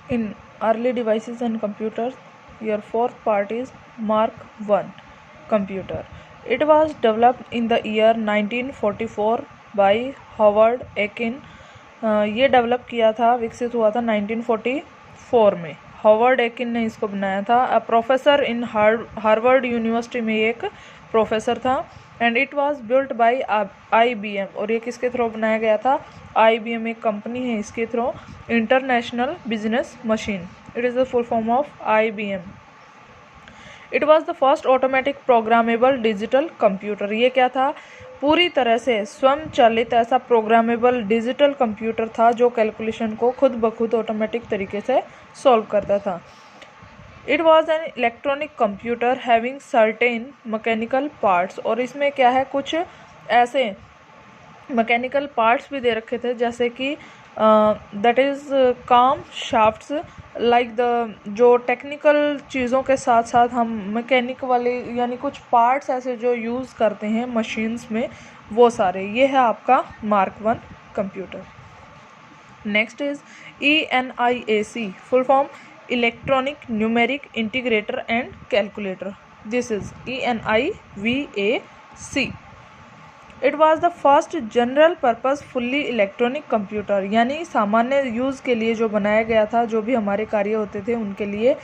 In early devices and computers, your fourth part is Mark I computer. It was developed in the year 1944 by Howard Aiken. ये develop किया था, विकसित हुआ था 1944 में. Howard Eakin ने इसको बनाया था. A professor in Harvard university में एक प्रोफेसर था. And it was built by IBM. और ये किसके थ्रू बनाया गया था? IBM एक कंपनी है, इसके through. International business machine. It is the full form of IBM. It was the first automatic programmable digital computer. ये क्या था? पूरी तरह से स्वयंचालित ऐसा प्रोग्रामेबल डिजिटल कंप्यूटर था जो कैलकुलेशन को खुद ब खुद ऑटोमेटिक तरीके से सॉल्व करता था. It was an electronic computer having certain mechanical parts. और इसमें क्या है, कुछ ऐसे मैकेनिकल पार्ट्स भी दे रखे थे जैसे कि दैट इज़ काम शाफ्ट्स, लाइक द जो टेक्निकल चीज़ों के साथ साथ हम मैकेनिक वाले यानी कुछ पार्ट्स ऐसे जो यूज़ करते हैं मशीन्स में, वो सारे. ये है आपका mark I computer. Next is ENIAC, full form electronic numeric integrator and calculator. This is ENIVAC. It was the first general purpose fully electronic computer. यानी सामान्य यूज़ के लिए जो बनाया गया था, जो भी हमारे कार्य होते थे उनके लिए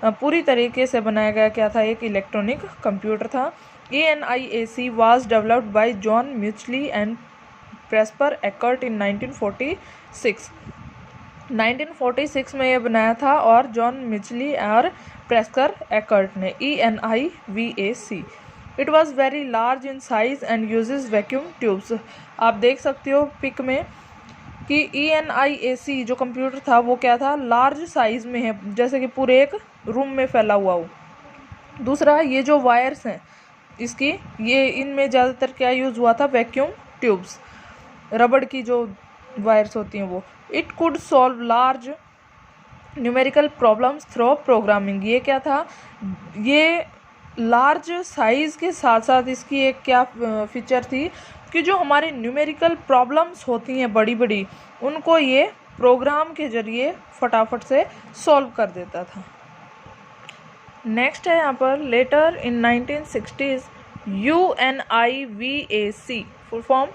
पूरी तरीके से बनाया गया क्या था? एक इलेक्ट्रॉनिक कंप्यूटर था. ENIAC was developed by John Mauchly and Presper Eckert in 1946. 1946 में ये बनाया था और जॉन मिचली और प्रेस्पर एकर्ट ने. ENIVAC. It was very large in size and uses vacuum tubes. आप देख सकते हो पिक में कि ENIAC जो कंप्यूटर था वो क्या था? लार्ज साइज में है, जैसे कि पूरे एक रूम में फैला हुआ हो. दूसरा, ये जो वायर्स हैं इसकी, ये इनमें ज़्यादातर क्या यूज़ हुआ था? वैक्यूम ट्यूब्स, रबड़ की जो वायर्स होती हैं वो. It could solve large numerical problems through programming. ये क्या था? ये लार्ज साइज़ के साथ साथ इसकी एक क्या फीचर थी कि जो हमारे न्यूमेरिकल प्रॉब्लम्स होती हैं बड़ी बड़ी, उनको ये प्रोग्राम के ज़रिए फटाफट से सॉल्व कर देता था. नेक्स्ट है यहाँ पर later in 1960s UNIVAC, full form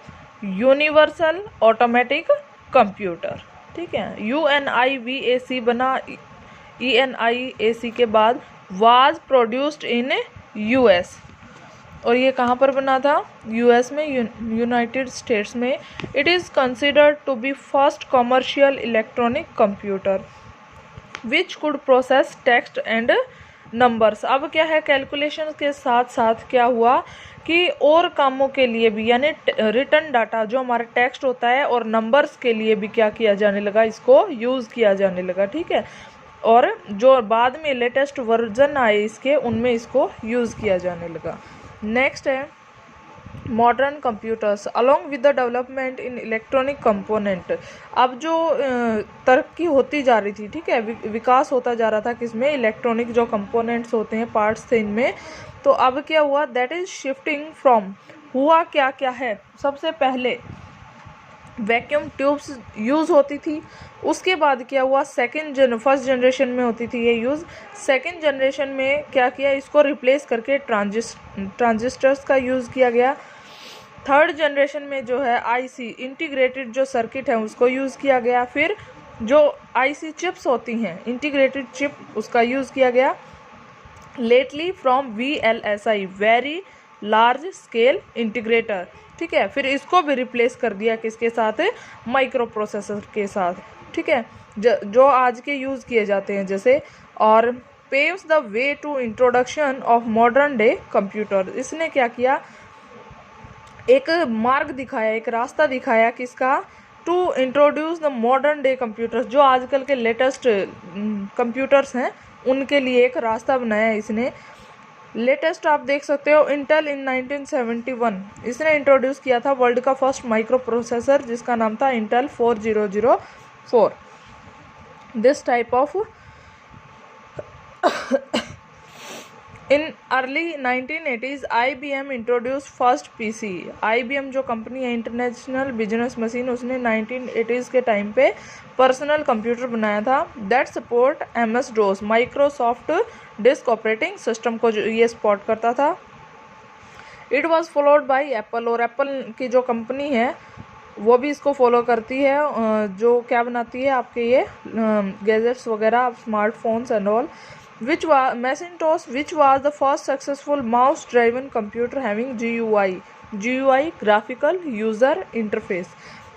universal automatic computer. ठीक है, UNIVAC बना ENIAC के बाद. Was produced in US. और ये कहाँ पर बना था? US में, यूनाइटेड स्टेट्स में. It is considered to be first commercial electronic computer which could process text and numbers. अब क्या है, कैलकुलेशन के साथ साथ क्या हुआ कि और कामों के लिए भी, यानी रिटर्न डाटा जो हमारा टेक्स्ट होता है और नंबर्स के लिए भी क्या किया जाने लगा? इसको यूज़ किया जाने लगा. ठीक है, और जो बाद में लेटेस्ट वर्जन आए इसके, उनमें इसको यूज़ किया जाने लगा. नेक्स्ट है modern computers along with the development in electronic component. अब जो तरक्की होती जा रही थी, ठीक है, विकास होता जा रहा था किसमें? इलेक्ट्रॉनिक जो कंपोनेंट्स होते हैं, पार्ट्स थे इनमें. तो अब क्या हुआ? That is shifting from. हुआ क्या क्या है? सबसे पहले वैक्यूम ट्यूब्स यूज़ होती थी. उसके बाद क्या हुआ? फर्स्ट जनरेशन में होती थी ये यूज़. सेकंड जनरेशन में क्या किया? इसको रिप्लेस करके ट्रांजिस्टर्स का यूज़ किया गया. थर्ड जनरेशन में जो है IC इंटीग्रेटेड जो सर्किट है उसको यूज़ किया गया. फिर जो IC चिप्स होती हैं, इंटीग्रेटेड चिप, उसका यूज़ किया गया. Lately from VLSI, very large scale integrator. ठीक है, फिर इसको भी रिप्लेस कर दिया किसके साथ? माइक्रो प्रोसेसर के साथ. ठीक है, जो आज के यूज़ किए जाते हैं जैसे. और paves the way to introduction of modern day computer. इसने क्या किया? एक मार्ग दिखाया, एक रास्ता दिखाया किसका? To introduce the modern day computers. जो आजकल के लेटेस्ट कंप्यूटर्स हैं उनके लिए एक रास्ता बनाया इसने. लेटेस्ट आप देख सकते हो, इंटेल इन 1971 इसने इंट्रोड्यूस किया था वर्ल्ड का फर्स्ट माइक्रो प्रोसेसर जिसका नाम था Intel 4004. This type of in early 1980s IBM introduce first PC। IBM जो कंपनी है, इंटरनेशनल बिजनेस मशीन, उसने 1980s के टाइम पे पर्सनल कंप्यूटर बनाया था that support MS DOS, Microsoft disk operating system को जो ये सपोर्ट करता था। It was followed by Apple, और एप्पल की जो कंपनी है वो भी इसको फॉलो करती है, जो क्या बनाती है आपके ये गैजेट्स वगैरह, smartphones and all. which was Macintosh, which was the first successful mouse driven computer having GUI graphical user interface।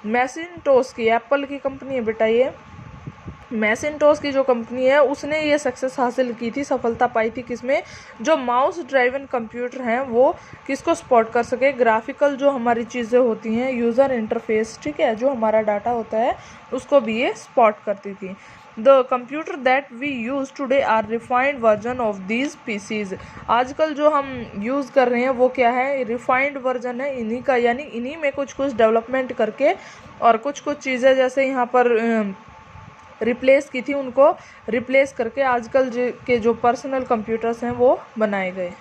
मैसिनटोस की, एप्पल की कंपनी है बेटा ये, मैसिनटोस की जो कंपनी है उसने ये सक्सेस हासिल की थी, सफलता पाई थी किसमें, जो माउस ड्राइवन कंप्यूटर हैं वो किसको सपोर्ट कर सके, ग्राफिकल जो हमारी चीज़ें होती हैं, यूज़र इंटरफेस, ठीक है, जो हमारा डाटा होता है उसको भी ये सपोर्ट करती थी। The computer that we use today are refined version of these PCs. आजकल जो हम यूज़ कर रहे हैं वो क्या है, रिफाइंड वर्जन है इन्हीं का, यानी इन्हीं में कुछ कुछ डेवलपमेंट करके और कुछ कुछ चीज़ें जैसे यहाँ पर रिप्लेस की थी, उनको रिप्लेस करके आजकल के जो पर्सनल कंप्यूटर्स हैं वो बनाए गए।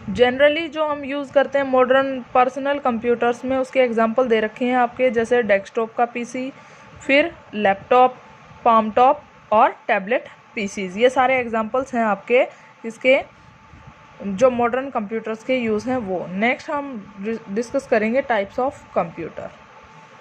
जनरली जो हम यूज़ करते हैं मॉडर्न पर्सनल कंप्यूटर्स में, उसके एग्जांपल दे रखे हैं आपके, जैसे डेस्कटॉप का पीसी, फिर लैपटॉप, पाम टॉप और टैबलेट पीसीज। ये सारे एग्जांपल्स हैं आपके इसके जो मॉडर्न कंप्यूटर्स के यूज़ हैं वो। नेक्स्ट हम डिस्कस करेंगे टाइप्स ऑफ कंप्यूटर।